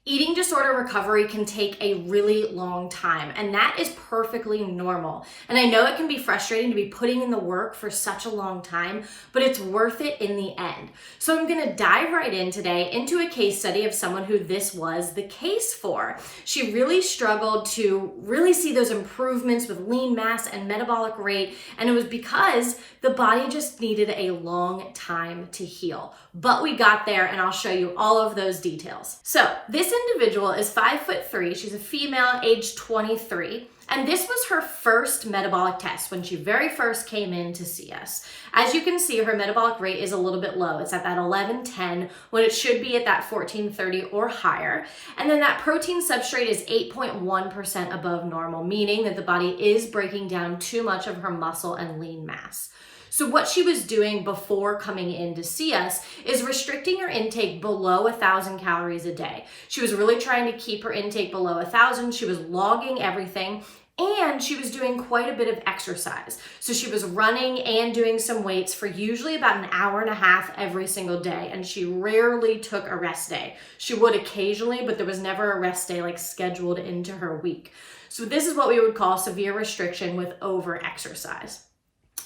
Eating disorder recovery can take a really long time, and that is perfectly normal. And I know it can be frustrating to be putting in the work for such a long time, but it's worth it in the end. So I'm gonna dive right in today into a case study of someone who this was the case for. She really struggled to really see those improvements with lean mass and metabolic rate, and it was because the body just needed a long time to heal. But we got there, and I'll show you all of those details. So this individual is 5'3". She's a female, age 23. And this was her first metabolic test when she very first came in to see us. As you can see, her metabolic rate is a little bit low. It's at that 1110 when it should be at that 1430 or higher. And then that protein substrate is 8.1% above normal, meaning that the body is breaking down too much of her muscle and lean mass. So what she was doing before coming in to see us is restricting her intake below 1,000 calories a day. She was really trying to keep her intake below 1,000. She was logging everything, and she was doing quite a bit of exercise. So she was running and doing some weights for usually about an hour and a half every single day, and she rarely took a rest day. She would occasionally, but there was never a rest day like scheduled into her week. So this is what we would call severe restriction with over-exercise.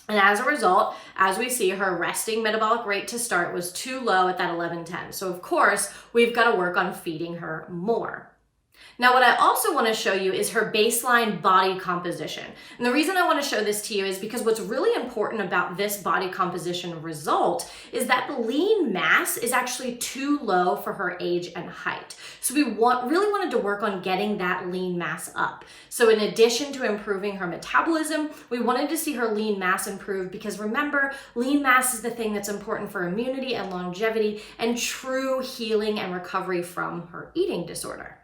And as a result, as we see, her resting metabolic rate to start was too low at that 1110. So of course, we've got to work on feeding her more. Now, what I also want to show you is her baseline body composition. And the reason I want to show this to you is because what's really important about this body composition result is that the lean mass is actually too low for her age and height. So we really wanted to work on getting that lean mass up. So in addition to improving her metabolism, we wanted to see her lean mass improve because remember, lean mass is the thing that's important for immunity and longevity and true healing and recovery from her eating disorder.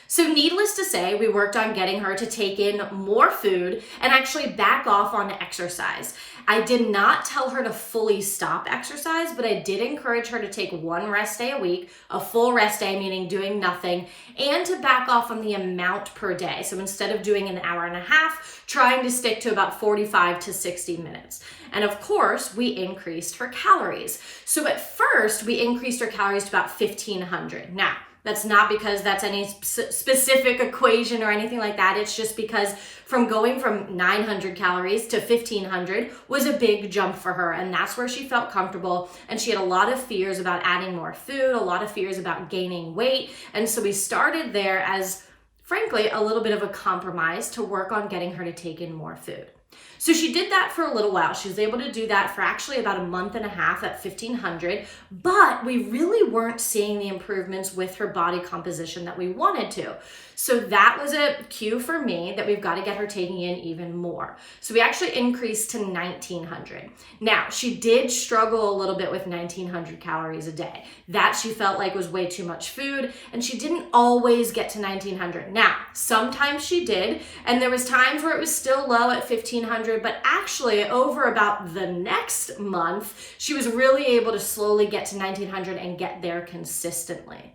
So needless to say, we worked on getting her to take in more food and actually back off on exercise. I did not tell her to fully stop exercise, but I did encourage her to take one rest day a week, a full rest day, meaning doing nothing, and to back off on the amount per day. So instead of doing an hour and a half, trying to stick to about 45 to 60 minutes. And of course, we increased her calories. So at first, we increased her calories to about 1,500. Now, that's not because that's any specific equation or anything like that. It's just because from going from 900 calories to 1,500 was a big jump for her. And that's where she felt comfortable. And she had a lot of fears about adding more food, a lot of fears about gaining weight. And so we started there as, frankly, a little bit of a compromise to work on getting her to take in more food. So she did that for a little while. She was able to do that for actually about a month and a half at 1,500, but we really weren't seeing the improvements with her body composition that we wanted to. So that was a cue for me that we've got to get her taking in even more. So we actually increased to 1,900. Now, she did struggle a little bit with 1,900 calories a day. That she felt like was way too much food, and she didn't always get to 1,900. Now, sometimes she did, and there was times where it was still low at 1,500, but actually over about the next month, she was really able to slowly get to 1,900 and get there consistently.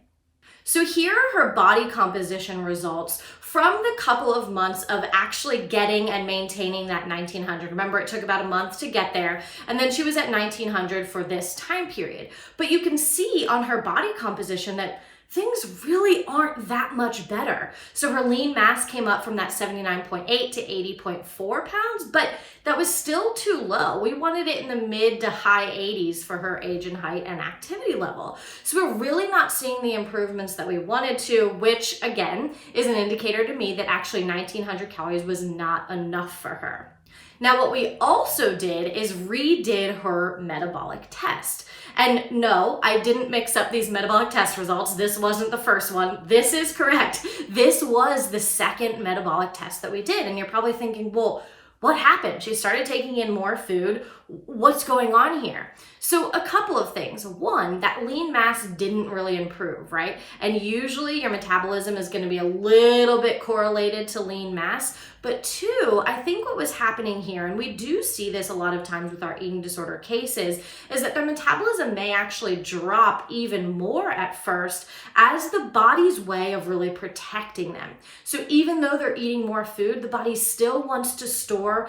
So here are her body composition results from the couple of months of actually getting and maintaining that 1,900. Remember, it took about a month to get there, and then she was at 1,900 for this time period. But you can see on her body composition that things really aren't that much better. So her lean mass came up from that 79.8 to 80.4 pounds, but that was still too low. We wanted it in the mid to high 80s for her age and height and activity level. So we're really not seeing the improvements that we wanted to, which again is an indicator to me that actually 1,900 calories was not enough for her. Now, what we also did is redid her metabolic test. And no, I didn't mix up these metabolic test results. This wasn't the first one. This is correct. This was the second metabolic test that we did. And you're probably thinking, well, what happened? She started taking in more food. What's going on here? So a couple of things. One, that lean mass didn't really improve, right? And usually your metabolism is going to be a little bit correlated to lean mass. But two, I think what was happening here, and we do see this a lot of times with our eating disorder cases, is that their metabolism may actually drop even more at first as the body's way of really protecting them. So even though they're eating more food, the body still wants to store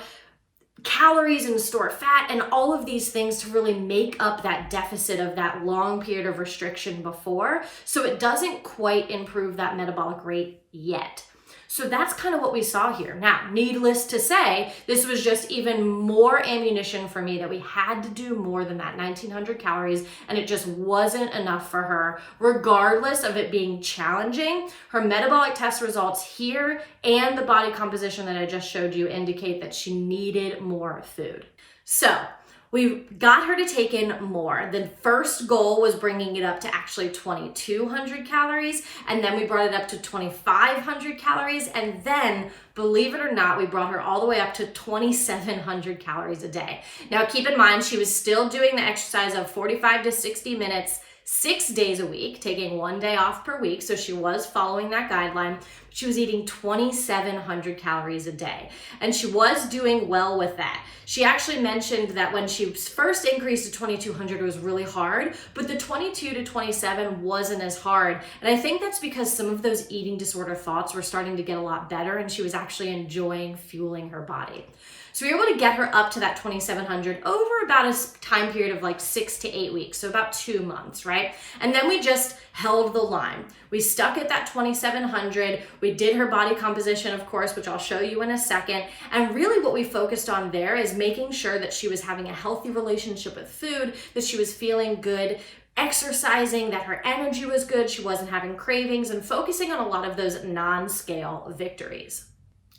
calories and store fat and all of these things to really make up that deficit of that long period of restriction before. So it doesn't quite improve that metabolic rate yet. So that's kind of what we saw here. Now, needless to say, this was just even more ammunition for me that we had to do more than that 1900 calories, and it just wasn't enough for her, regardless of it being challenging. Her metabolic test results here and the body composition that I just showed you indicate that she needed more food. So we got her to take in more. The first goal was bringing it up to actually 2,200 calories, and then we brought it up to 2,500 calories, and then, believe it or not, we brought her all the way up to 2,700 calories a day. Now, keep in mind, she was still doing the exercise of 45 to 60 minutes, 6 days a week, taking 1 day off per week. So she was following that guideline. She was eating 2,700 calories a day, and she was doing well with that. She actually mentioned that when she first increased to 2,200, it was really hard, but the 22 to 27 wasn't as hard. And I think that's because some of those eating disorder thoughts were starting to get a lot better, and she was actually enjoying fueling her body. So we were able to get her up to that 2,700 over about a time period of like 6 to 8 weeks, so about 2 months, right? And then we just held the line. We stuck at that 2,700. We did her body composition, of course, which I'll show you in a second. And really what we focused on there is making sure that she was having a healthy relationship with food, that she was feeling good, exercising, that her energy was good, she wasn't having cravings, and focusing on a lot of those non-scale victories.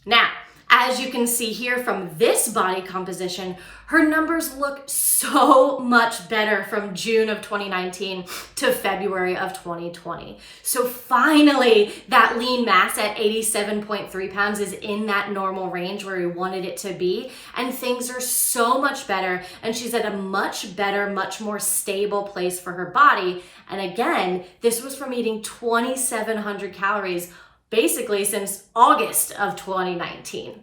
Now, as you can see here from this body composition, her numbers look so much better from June of 2019 to February of 2020. So finally, that lean mass at 87.3 pounds is in that normal range where we wanted it to be, and things are so much better, and she's at a much better, much more stable place for her body. And again, this was from eating 2,700 calories basically since August of 2019.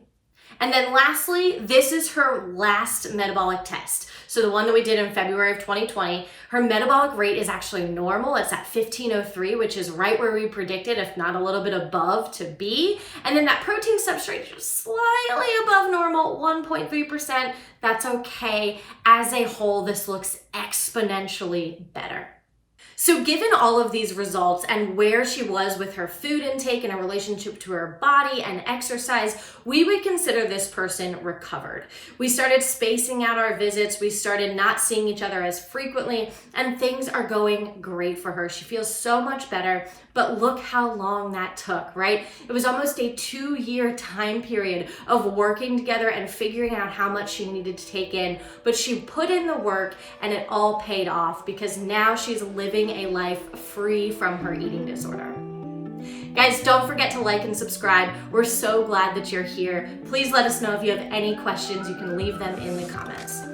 And then lastly, this is her last metabolic test. So the one that we did in February of 2020, her metabolic rate is actually normal. It's at 1503, which is right where we predicted, if not a little bit above to be. And then that protein substrate is slightly above normal, 1.3%. That's okay. As a whole, this looks exponentially better. So given all of these results and where she was with her food intake and her relationship to her body and exercise, we would consider this person recovered. We started spacing out our visits. We started not seeing each other as frequently, and things are going great for her. She feels so much better, but look how long that took, right? It was almost a 2-year time period of working together and figuring out how much she needed to take in, but she put in the work and it all paid off because now she's living a life free from her eating disorder. Guys, don't forget to like and subscribe. We're so glad that you're here. Please let us know if you have any questions. You can leave them in the comments.